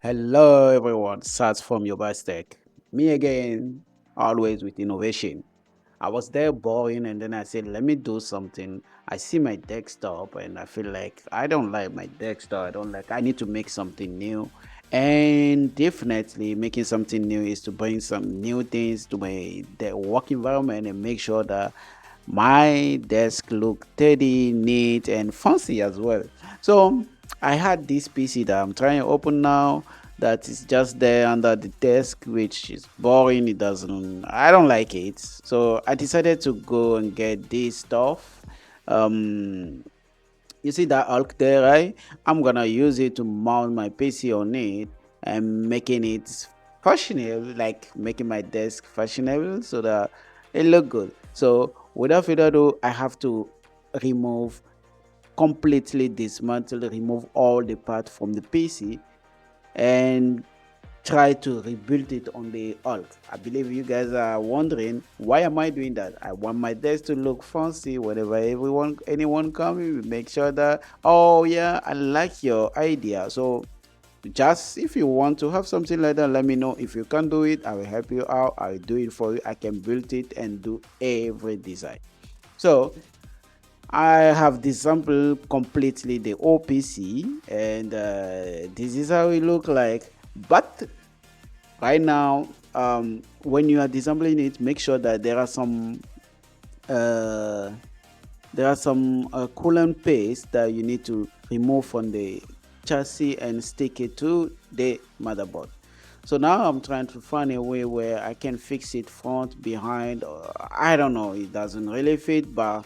Hello everyone, Sats from Yobav'S Tech. Me again, always with innovation. I was there boring and then I said, let me do something. I see my desktop and I feel like I don't like my desktop. I need to make something new. And definitely making something new is to bring some new things to my work environment and make sure that my desk look tidy, neat, and fancy as well. So I had this PC that I'm trying to open now that is just there under the desk, which is boring. I don't like it. So I decided to go and get this stuff. Um, you see that Hulk there, right? I'm gonna use it to mount my PC on it and making it fashionable, like making my desk fashionable so that it look good. So without further ado, I have to remove completely dismantle, remove all the parts from the PC and try to rebuild it on the Hulk. I believe you guys are wondering why am I doing that? I want my desk to look fancy whenever anyone comes. Make sure that oh yeah, I like your idea. So just if you want to have something like that, let me know. If you can do it, I will help you out. I will do it for you. I can build it and do every design. So I have disassembled completely the OPC and this is how it look like. But right now, when you are disassembling it, make sure that uh, there are some coolant paste that you need to remove from the chassis and stick it to the motherboard. So now I'm trying to find a way where I can fix it front, behind. I don't know. It doesn't really fit, but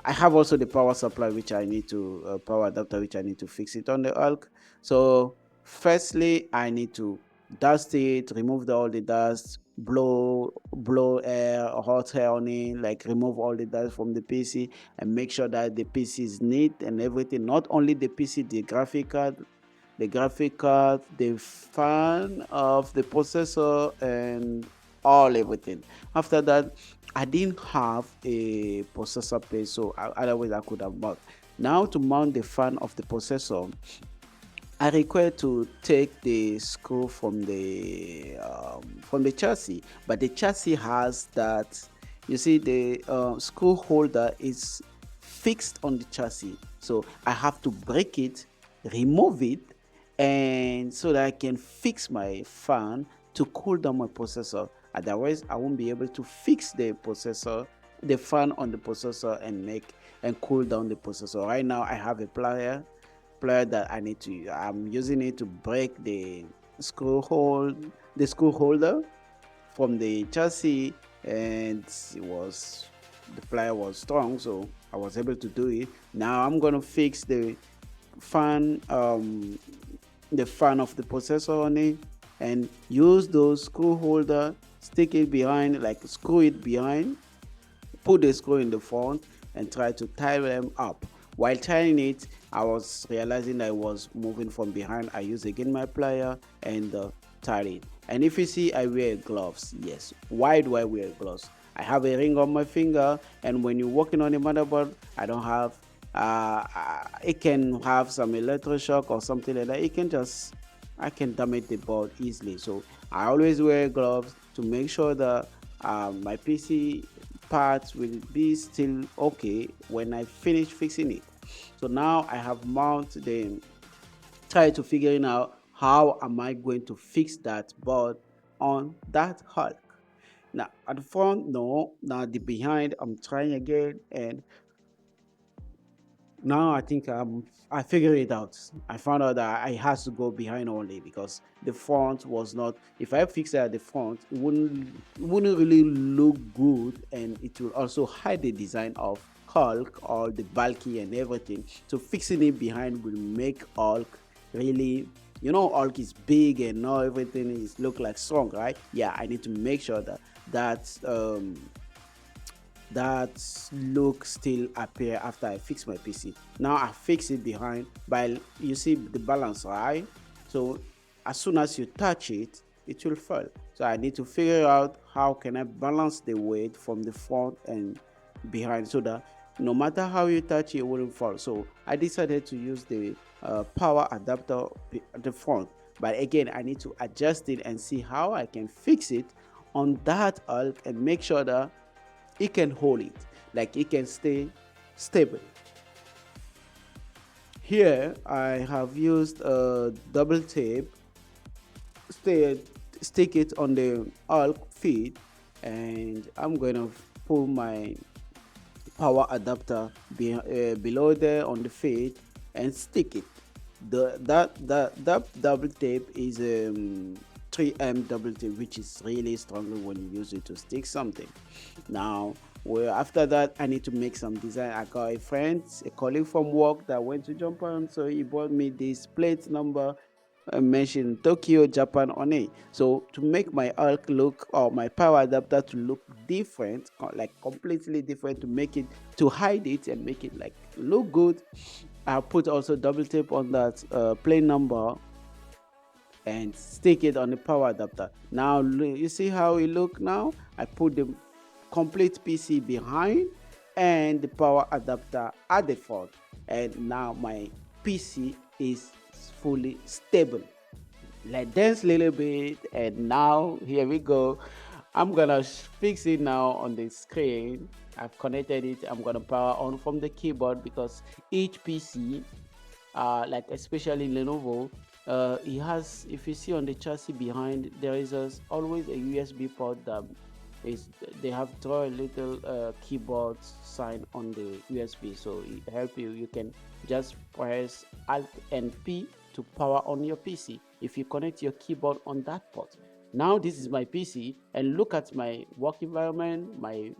I have also the power supply which I need to power adapter which I need to fix it on the Hulk. So firstly, I need to dust it, remove all the dust, blow air, hot air on it, like remove all the dust from the PC and make sure that the PC is neat and everything. Not only the PC, the graphic card, the fan of the processor, and all everything. After that, I didn't have a processor plate, so otherwise I could have mount. Now to mount the fan of the processor, I require to take the screw from the chassis, but the chassis has that. You see, the screw holder is fixed on the chassis, so I have to break it, remove it, and so that I can fix my fan to cool down my processor. Otherwise, I won't be able to fix the fan on the processor, and cool down the processor. Right now, I have a plier that I'm using it to break the screw holder from the chassis, and the plier was strong, so I was able to do it. Now I'm gonna fix fan um the fan of the processor on it and use those screw holder, stick it behind, like screw it behind, put the screw in the front and try to tie them up. While tying it, I was realizing I was moving from behind. I use again my plier and tied it. And if you see, I wear gloves. Yes. Why do I wear gloves? I have a ring on my finger, and when you're working on a motherboard, I don't have. It can have some electroshock or something like that. I can damage the board easily. So I always wear gloves to make sure that my PC parts will be still okay when I finish fixing it. So now I have mounted the try to figuring out how am I going to fix that board on that Hulk. Now at the front, no. Now the behind, I'm trying again, and now I think I figured it out. I found out that I has to go behind only because the front was not. If I fix it at the front, it wouldn't really look good, and it will also hide the design of Hulk or the bulky and everything. So fixing it behind will make Hulk really. Hulk is big and now everything is look like strong, right? Yeah, I need to make sure that look still appear after I fix my PC. Now I fix it behind, but you see the balance, right? So as soon as you touch it, it will fall. So I need to figure out how can I balance the weight from the front and behind so that no matter how you touch it, it wouldn't fall. So I decided to use the power adapter at the front. But again, I need to adjust it and see how I can fix it on that ALK and make sure that it can hold it, like it can stay stable. Here I have used a double tape, stay, stick it on the ALK feed, and I'm going to pull my power adapter below there on the feed and stick it. That double tape is 3M double tape, which is really strong when you use it to stick something. Now, well, after that, I need to make some design. I got a friend, a colleague from work that went to Japan, so he bought me this plate number mentioned Tokyo, Japan on it. So to make my ALK look, or my power adapter to look different, like completely different, to make it, to hide it and make it like look good, I put also double tape on that plain number and stick it on the power adapter. Now you see how it look now. I put the complete PC behind and the power adapter at the front, and now my PC is fully stable. Let dance a little bit, and now here we go. I'm gonna fix it now on the screen. I've connected it. I'm gonna power on from the keyboard because each PC, like especially Lenovo, it has, if you see on the chassis behind, there is always a USB port that is, they have draw a little keyboard sign on the USB, so it help you. You can just press Alt and P to power on your PC if you connect your keyboard on that port. Now this is my PC, and look at my work environment, my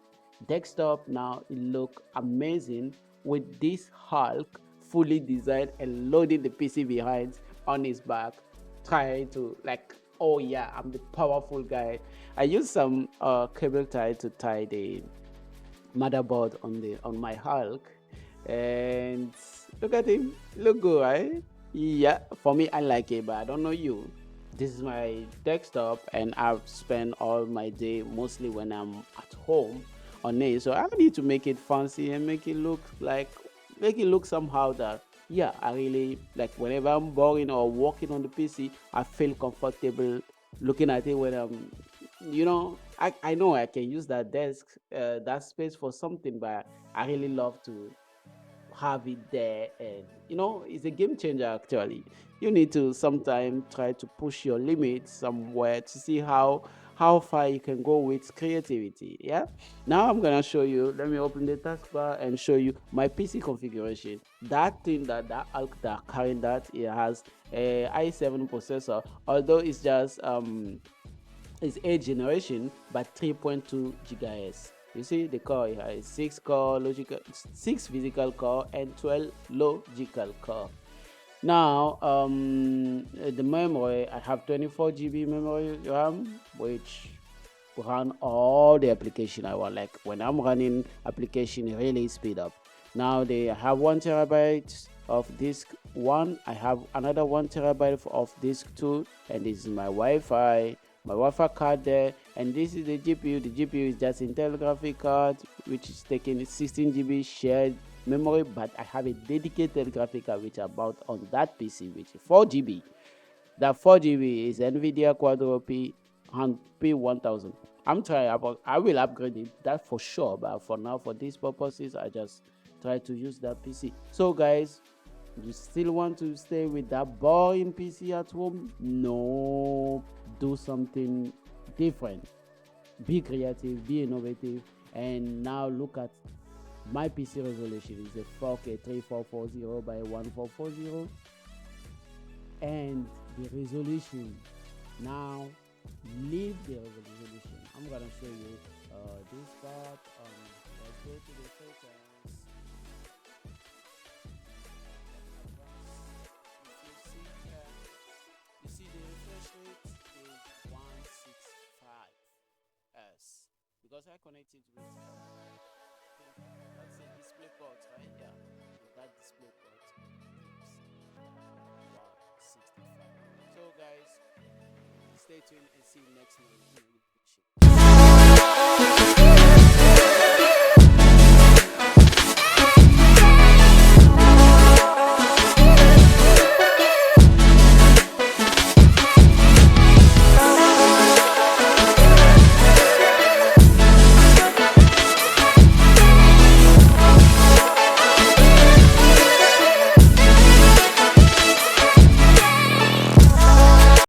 desktop. Now it look amazing with this Hulk fully designed and loading the PC behind on his back, trying to like, oh yeah, I'm the powerful guy. I use some cable tie to tie the motherboard on my Hulk, and look at him, look good, right? Yeah, for me I like it, but I don't know you. This is my desktop, and I've spent all my day mostly when I'm at home on it, so I need to make it fancy and make it look like, make it look somehow that, yeah, I really like, whenever I'm boring or working on the PC, I feel comfortable looking at it when I'm, I know I can use that desk, that space for something, but I really love to have it there. And it's a game changer actually. You need to sometimes try to push your limits somewhere to see how far you can go with creativity. Yeah, now I'm gonna show you. Let me open the taskbar and show you my PC configuration. That thing, that ALK that carrying that, it has a i7 processor, although it's just it's 8th generation but 3.2 gigahertz. You see the core, it has 6 core logical, 6 physical core and 12 logical core. Now the memory, I have 24 GB memory RAM, which run all the application I want. Like when I'm running application, it really speed up. Now they have 1 TB of disk one. I have another 1 TB of disk two, and this is my Wi-Fi card there, and this is the GPU. The GPU is just Intel graphic card, which is taking 16 GB shared memory, but I have a dedicated graphic card which about on that PC, which is 4 GB. That 4 GB is NVIDIA Quadro P1000. I will upgrade it, that for sure, but for now, for these purposes, I just try to use that PC. So guys, you still want to stay with that boring PC at home? No, do something different. Be creative, be innovative, and now look at my PC resolution. Is a 4K 3440 by 1440, and the resolution. Now leave the resolution. I'm gonna show you this part. Let's go to the settings. You see the refresh rate is 165 S, because I connected with that's a display port, right? Yeah, with that display port, it's 165. So guys, stay tuned and see you next time.